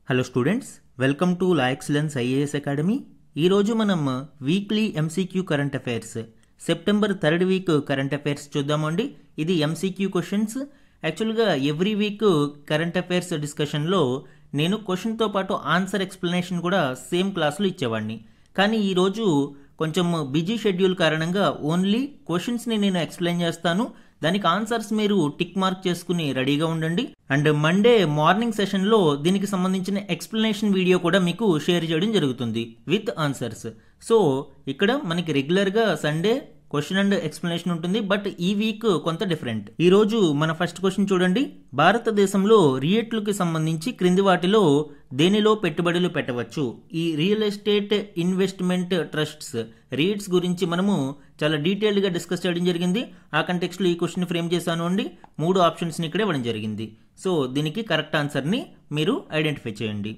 Hello students, welcome to law excellence IAS academy. ఈరోజు మనం weekly MCQ current affairs September 3rd week current affairs చూద్దామండి. ఇది MCQ questions. యాక్చువల్గా every week current affairs డిస్కషన్లో నేను క్వశ్చన్తో పాటు ఆన్సర్ ఎక్స్ప్లెనేషన్ కూడా సేమ్ క్లాస్లో ఇచ్చేవాడిని. కానీ ఈరోజు కొంచెం బిజీ షెడ్యూల్ కారణంగా ఓన్లీ క్వశ్చన్స్ని నేను ఎక్స్ప్లెయిన్ చేస్తాను. దానికి ఆన్సర్స్ మీరు టిక్ మార్క్ చేసుకుని రెడీగా ఉండండి. అండ్ మండే మార్నింగ్ సెషన్లో దీనికి సంబంధించిన ఎక్స్ప్లెనేషన్ వీడియో కూడా మీకు షేర్ చేయడం జరుగుతుంది విత్ ఆన్సర్స్. సో ఇక్కడ మనకి రెగ్యులర్గా సండే క్వశ్చన్ అండ్ ఎక్స్ప్లెనేషన్ ఉంటుంది, బట్ ఈ వీక్ కొంత డిఫరెంట్. ఈ రోజు మన ఫస్ట్ క్వశ్చన్ చూడండి. భారతదేశంలో రియట్లకు సంబంధించి క్రింది వాటిలో దేనిలో పెట్టుబడులు పెట్టవచ్చు? ఈ real estate investment trusts REITs గురించి మనము చాలా డీటెయిల్డ్గా డిస్కస్ చేయడం జరిగింది. ఆ కంటెక్స్ట్లో ఈ క్వశ్చన్ ఫ్రేమ్ చేశాను అండి. 3 ఆప్షన్స్ని ఇక్కడ ఇవ్వడం జరిగింది. సో దీనికి కరెక్ట్ ఆన్సర్ని మీరు ఐడెంటిఫై చేయండి.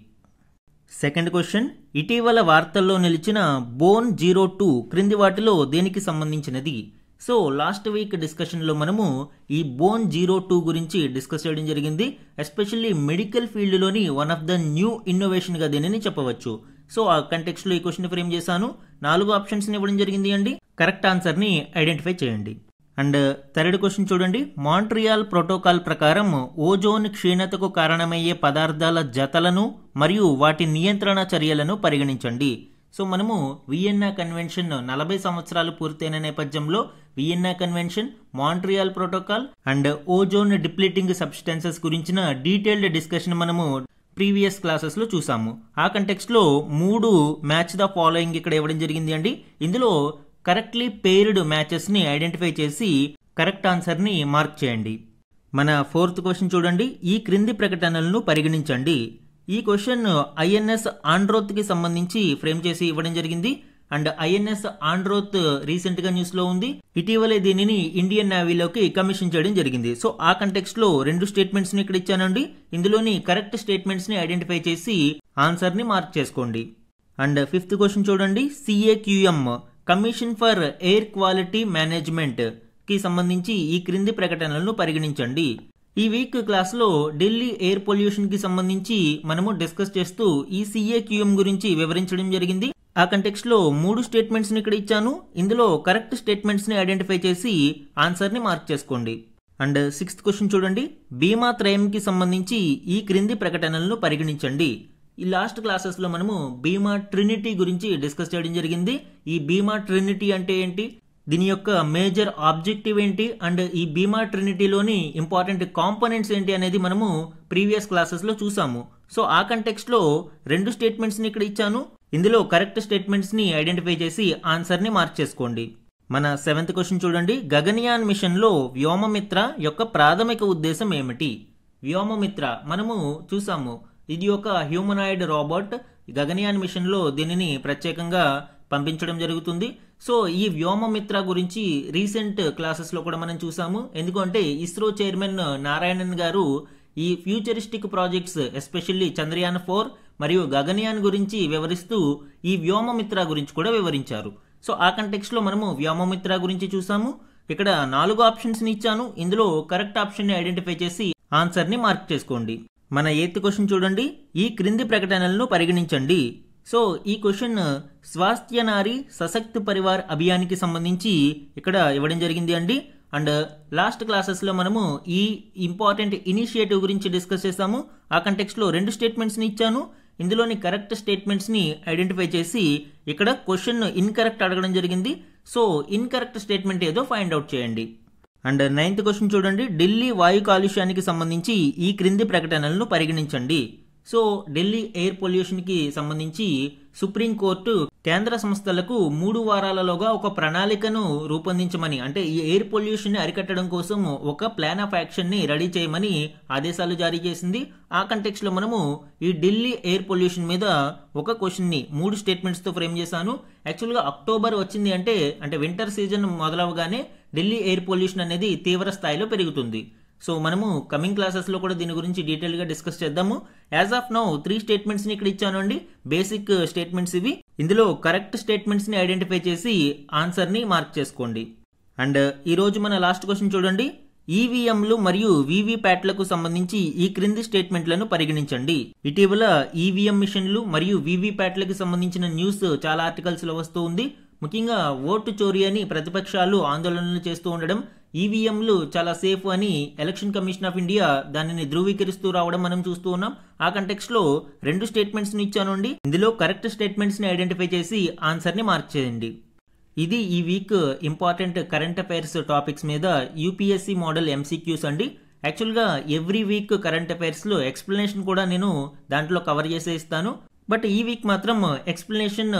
సెకండ్ క్వశ్చన్, ఇటీవల వార్తల్లో నిలిచిన BONE-02 క్రింది వాటిలో దేనికి సంబంధించినది? సో లాస్ట్ వీక్ డిస్కషన్లో మనము ఈ BONE-02 గురించి డిస్కస్ చేయడం జరిగింది. ఎస్పెషల్లీ మెడికల్ ఫీల్డ్లోని వన్ ఆఫ్ ద న్యూ ఇన్నోవేషన్గా దీనిని చెప్పవచ్చు. సో ఆ కంటెక్స్ట్లో ఈ క్వశ్చన్ ఫ్రేమ్ చేశాను. 4 ఆప్షన్స్ని ఇవ్వడం జరిగింది అండి. కరెక్ట్ ఆన్సర్ని ఐడెంటిఫై చేయండి. అండ్ థర్డ్ క్వశ్చన్ చూడండి. మాంట్రియాల్ ప్రోటోకాల్ ప్రకారం ఓజోన్ క్షీణతకు కారణమయ్యే పదార్థాల జతలను మరియు వాటి నియంత్రణ చర్యలను పరిగణించండి. సో మనము వియన్నా కన్వెన్షన్ 40 సంవత్సరాలు పూర్తయిన నేపథ్యంలో Vienna convention, Montreal protocol and ozone depleting substances గురించిన డీటెయిల్డ్ డిస్కషన్ మనము ప్రీవియస్ క్లాసెస్లో చూసాము. ఆ కంటెక్స్ట్లో 3 మ్యాచ్ ద ఫాలోయింగ్ ఇక్కడ ఇవ్వడం జరిగింది అండి. ఇందులో కరెక్ట్లీ పెయిర్డ్ మ్యాచెస్ని ఐడెంటిఫై చేసి కరెక్ట్ ఆన్సర్ని మార్క్ చేయండి. మన ఫోర్త్ క్వశ్చన్ చూడండి. ఈ క్రింది ప్రకటనలను పరిగణించండి. ఈ క్వశ్చన్ ఐఎన్ఎస్ ఆండ్రోత్కి సంబంధించి ఫ్రేమ్ చేసి ఇవ్వడం జరిగింది. అండ్ ఐఎన్ఎస్ ఆండ్రోత్ రీసెంట్గా న్యూస్లో ఉంది. ఇటీవలే దీనిని ఇండియన్ నేవీలోకి కమిషన్ చేయడం జరిగింది. సో ఆ కంటెక్స్ట్లో 2 స్టేట్మెంట్స్ని ఇక్కడ ఇచ్చానండి. ఇందులోని కరెక్ట్ స్టేట్మెంట్స్ని ఐడెంటిఫై చేసి ఆన్సర్ని మార్క్ చేసుకోండి. అండ్ ఫిఫ్త్ క్వశ్చన్ చూడండి. CAQM commission for air quality management కి సంబంధించి ఈ క్రింది ప్రకటనలను పరిగణించండి. ఈ వీక్ క్లాస్లో ఢిల్లీ ఎయిర్ పొల్యూషన్ కి సంబంధించి మనము డిస్కస్ చేస్తూ ఈ CAQM గురించి వివరించడం జరిగింది. ఆ కంటెక్స్ట్ లో 3 స్టేట్మెంట్స్ ని ఇక్కడ ఇచ్చాను. ఇందులో కరెక్ట్ స్టేట్మెంట్స్ ని ఐడెంటిఫై చేసి ఆన్సర్ ని మార్క్ చేసుకోండి. అండ్ సిక్స్త్ క్వశ్చన్ చూడండి. బీమా త్రయం కి సంబంధించి ఈ క్రింది ప్రకటనలను పరిగణించండి. ఈ లాస్ట్ క్లాసెస్లో మనము బీమా ట్రినిటీ గురించి డిస్కస్ చేయడం జరిగింది. ఈ బీమా ట్రినిటీ అంటే ఏంటి, దీని యొక్క మేజర్ ఆబ్జెక్టివ్ ఏంటి, అండ్ ఈ బీమా ట్రినిటీలోని ఇంపార్టెంట్ కాంపోనెంట్స్ ఏంటి అనేది మనము ప్రీవియస్ క్లాసెస్లో చూసాము. సో ఆ కంటెక్స్ట్లో 2 స్టేట్మెంట్స్ని ఇక్కడ ఇచ్చాను. ఇందులో కరెక్ట్ స్టేట్మెంట్స్ని ఐడెంటిఫై చేసి ఆన్సర్ని మార్క్ చేసుకోండి. మన 7th క్వశ్చన్ చూడండి. గగన్యాన్ మిషన్లో వ్యోమమిత్ర యొక్క ప్రాథమిక ఉద్దేశం ఏమిటి? వ్యోమమిత్ర మనము చూసాము. ఇది ఒక హ్యూమనాయిడ్ రోబోట్. గగన్యాన్ మిషన్లో దీనిని ప్రత్యేకంగా పంపించడం జరుగుతుంది. సో ఈ వ్యోమమిత్ర గురించి రీసెంట్ క్లాసెస్లో కూడా మనం చూసాము. ఎందుకంటే ఇస్రో చైర్మన్ నారాయణన్ గారు ఈ ఫ్యూచరిస్టిక్ ప్రాజెక్ట్స్ ఎస్పెషల్లీ చంద్రయాన్ 4 మరియు గగన్యాన్ గురించి వివరిస్తూ ఈ వ్యోమమిత్ర గురించి కూడా వివరించారు. సో ఆ కంటెక్స్ట్లో మనము వ్యోమమిత్ర గురించి చూసాము. ఇక్కడ 4 ఆప్షన్స్ని ఇచ్చాను. ఇందులో కరెక్ట్ ఆప్షన్ని ఐడెంటిఫై చేసి ఆన్సర్ని మార్క్ చేసుకోండి. మన 8th క్వశ్చన్ చూడండి. ఈ క్రింది ప్రకటనలను పరిగణించండి. సో ఈ క్వశ్చన్ స్వాస్థ్య నారీ సశక్తి పరివార్ అభియాన్కి సంబంధించి ఇక్కడ ఇవ్వడం జరిగింది అండి. అండ్ లాస్ట్ క్లాసెస్లో మనము ఈ ఇంపార్టెంట్ ఇనిషియేటివ్ గురించి డిస్కస్ చేసాము. ఆ కంటెక్స్ట్లో 2 స్టేట్మెంట్స్ని ఇచ్చాను. ఇందులోని కరెక్ట్ స్టేట్మెంట్స్ని ఐడెంటిఫై చేసి ఇక్కడ క్వశ్చన్ ఇన్కరెక్ట్ అడగడం జరిగింది. సో ఇన్కరెక్ట్ స్టేట్మెంట్ ఏదో ఫైండ్ అవుట్ చేయండి. అండ్ 9th క్వశ్చన్ చూడండి. ఢిల్లీ వాయు కాలుష్యానికి సంబంధించి ఈ క్రింది ప్రకటనలను పరిగణించండి. సో ఢిల్లీ ఎయిర్ పొల్యూషన్కి సంబంధించి సుప్రీంకోర్టు కేంద్ర సంస్థలకు 3 వారాలలోగా ఒక ప్రణాళికను రూపొందించమని, అంటే ఈ ఎయిర్ పొల్యూషన్ ని అరికట్టడం కోసం ఒక ప్లాన్ ఆఫ్ యాక్షన్ ని రెడీ చేయమని ఆదేశాలు జారీ చేసింది. ఆ కంటెక్స్ట్ లో మనము ఈ ఢిల్లీ ఎయిర్ పొల్యూషన్ మీద ఒక క్వశ్చన్ ని 3 స్టేట్మెంట్స్ తో ఫ్రేమ్ చేశాను. యాక్చువల్గా అక్టోబర్ వచ్చింది అంటే వింటర్ సీజన్ మొదలవగానే ఢిల్లీ ఎయిర్ పొల్యూషన్ అనేది తీవ్ర స్థాయిలో పెరుగుతుంది. సో మనము కమింగ్ క్లాసెస్లో కూడా దీని గురించి డీటెయిల్గా డిస్కస్ చేద్దాము. యాజ్ ఆఫ్ నౌ 3 స్టేట్మెంట్స్ని ఇక్కడ ఇచ్చాను అండి. బేసిక్ స్టేట్మెంట్స్ ఇవి. ఇందులో కరెక్ట్ స్టేట్మెంట్స్ని ఐడెంటిఫై చేసి ఆన్సర్ని మార్క్ చేసుకోండి. అండ్ ఈరోజు మన లాస్ట్ క్వశ్చన్ చూడండి. ఈవీఎంలు మరియు వీవీప్యాట్లకు సంబంధించి ఈ క్రింది స్టేట్మెంట్లను పరిగణించండి. ఇటీవల ఈవీఎం మిషన్లు మరియు వీవీప్యాట్లకు సంబంధించిన న్యూస్ చాలా ఆర్టికల్స్ లో వస్తూ ఉంది. ముఖ్యంగా ఓటు చోరీ అని ప్రతిపక్షాలు ఆందోళనలు చేస్తూ ఉండడం, ఈవీఎంలు చాలా సేఫ్ అని ఎలక్షన్ కమిషన్ ఆఫ్ ఇండియా దానిని ధృవీకరిస్తూ రావడం మనం చూస్తూ ఉన్నాం. ఆ కంటెక్స్ట్ లో 2 స్టేట్మెంట్స్ ని ఇచ్చానండి. ఇందులో కరెక్ట్ స్టేట్మెంట్స్ ని ఐడెంటిఫై చేసి ఆన్సర్ ని మార్క్ చేయండి. ఇది ఈ week important current affairs topics మీద యూపీఎస్సీ మోడల్ ఎంసీక్యూస్ అండి. యాక్చువల్గా ఎవ్రీ వీక్ కరెంట్ అఫైర్స్ లో ఎక్స్ప్లెనేషన్ కూడా నేను దాంట్లో కవర్ చేసే ఇస్తాను. బట్ ఈ వీక్ మాత్రం ఎక్స్ప్లెనేషన్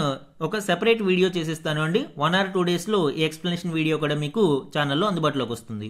ఒక సెపరేట్ వీడియో చేసేస్తాను అండి. 1 or 2 days లో ఈ ఎక్స్ప్లెనేషన్ వీడియో కూడా మీకు ఛానల్లో అందుబాటులోకి వస్తుంది.